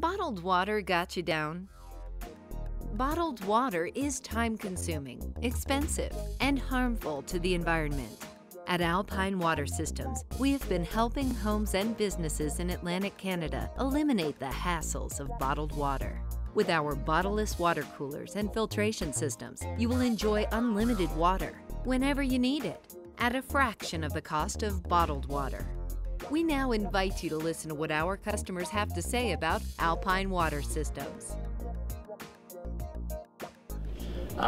Bottled water got you down? Bottled water is time-consuming, expensive, and harmful to the environment. At Alpine Water Systems, we have been helping homes and businesses in Atlantic Canada eliminate the hassles of bottled water. With our bottleless water coolers and filtration systems, you will enjoy unlimited water whenever you need it, at a fraction of the cost of bottled water. We now invite you to listen to what our customers have to say about Alpine Water Systems.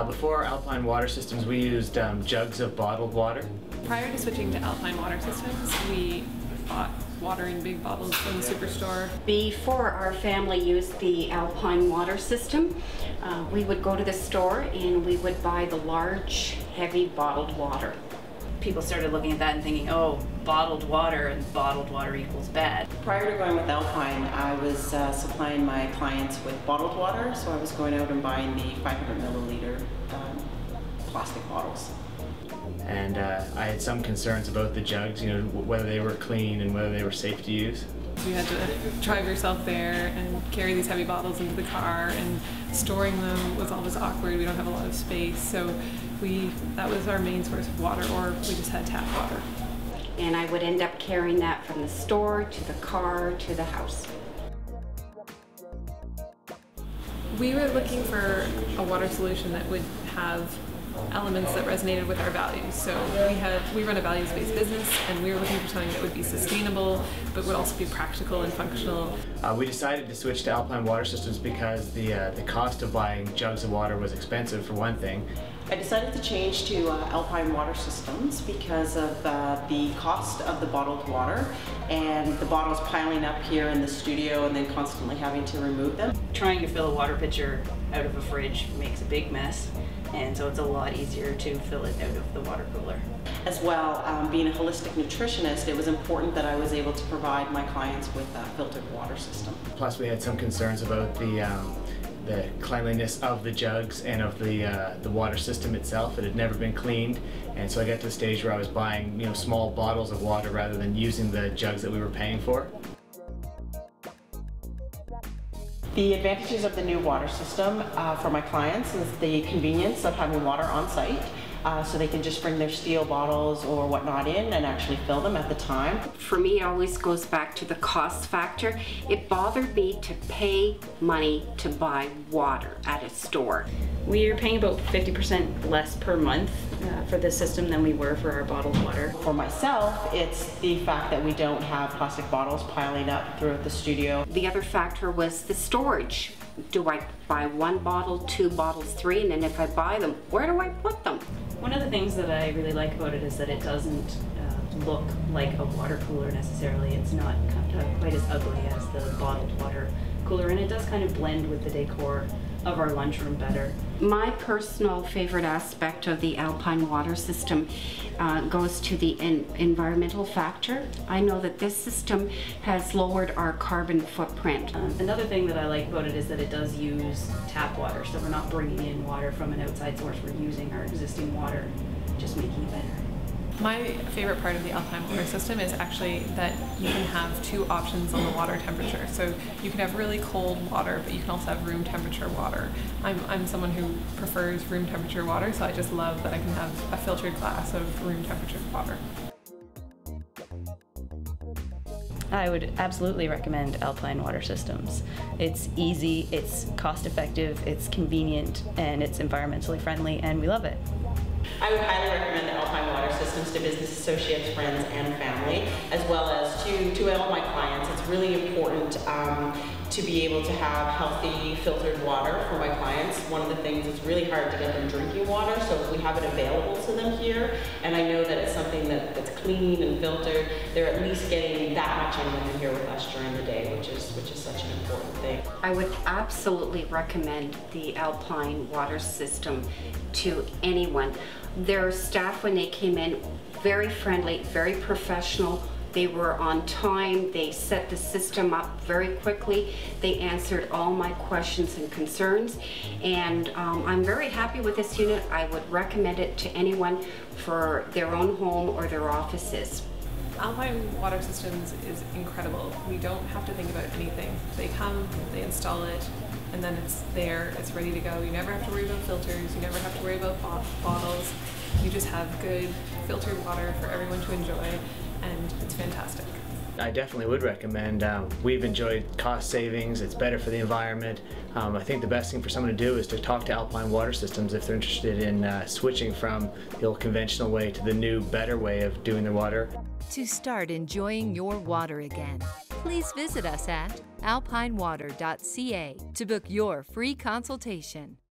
Before Alpine Water Systems, we used jugs of bottled water. Prior to switching to Alpine Water Systems, we bought water in big bottles from the superstore. Before our family used the Alpine Water System, we would go to the store and we would buy the large, heavy bottled water. People started looking at that and thinking, oh, bottled water and bottled water equals bad. Prior to going with Alpine, I was supplying my clients with bottled water, so I was going out and buying the 500 milliliter plastic bottles. And I had some concerns about the jugs, whether they were clean and whether they were safe to use. You had to drive yourself there and carry these heavy bottles into the car, and storing them was always awkward. We don't have a lot of space, so that was our main source of water, or we just had tap water. And I would end up carrying that from the store to the car to the house. We were looking for a water solution that would have elements that resonated with our values. So we run a values-based business, and we were looking for something that would be sustainable but would also be practical and functional. We decided to switch to Alpine Water Systems because the cost of buying jugs of water was expensive, for one thing. I decided to change to Alpine Water Systems because of the cost of the bottled water and the bottles piling up here in the studio and then constantly having to remove them. Trying to fill a water pitcher out of a fridge makes a big mess, and so it's a lot easier to fill it out of the water cooler. As well, being a holistic nutritionist, it was important that I was able to provide my clients with a filtered water system. Plus we had some concerns about the cleanliness of the jugs and of the water system itself. It had never been cleaned, and so I got to the stage where I was buying small bottles of water rather than using the jugs that we were paying for. The advantages of the new water system for my clients is the convenience of having water on site. So they can just bring their steel bottles or whatnot in and actually fill them at the time. For me, it always goes back to the cost factor. It bothered me to pay money to buy water at a store. We are paying about 50% less per month for this system than we were for our bottled water. For myself, it's the fact that we don't have plastic bottles piling up throughout the studio. The other factor was the storage. Do I buy one bottle, two bottles, three, and then if I buy them, where do I put them? One of the things that I really like about it is that it doesn't look like a water cooler necessarily. It's not quite as ugly as the bottled water cooler, and it does kind of blend with the decor of our lunchroom better. My personal favorite aspect of the Alpine Water System goes to the environmental factor. I know that this system has lowered our carbon footprint. Another thing that I like about it is that it does use tap water, so we're not bringing in water from an outside source. We're using our existing water, just making it better. My favorite part of the Alpine Water System is actually that you can have two options on the water temperature. So you can have really cold water, but you can also have room temperature water. I'm someone who prefers room temperature water, so I just love that I can have a filtered glass of room temperature water. I would absolutely recommend Alpine Water Systems. It's easy, it's cost effective, it's convenient, and it's environmentally friendly, and we love it. I would highly recommend the Alpine Water Systems to business associates, friends, and family, as well as to all my clients. It's really important to be able to have healthy filtered water for my clients. One of the things that's really hard to get them drinking water, so if we have it available to them here, and I know that it's something that's clean and filtered, they're at least getting that much in when they're here with us during the day, which is such an important thing. I would absolutely recommend the Alpine Water System to anyone. Their staff, when they came in, very friendly, very professional. They were on time. They set the system up very quickly. They answered all my questions and concerns. And I'm very happy with this unit. I would recommend it to anyone for their own home or their offices. Alpine Water Systems is incredible. We don't have to think about anything. They come, they install it, and then it's there, it's ready to go. You never have to worry about filters, you never have to worry about bottles. You just have good filtered water for everyone to enjoy, and it's fantastic. I definitely would recommend. We've enjoyed cost savings, it's better for the environment. I think the best thing for someone to do is to talk to Alpine Water Systems if they're interested in switching from the old conventional way to the new, better way of doing their water. To start enjoying your water again, please visit us at alpinewater.ca to book your free consultation.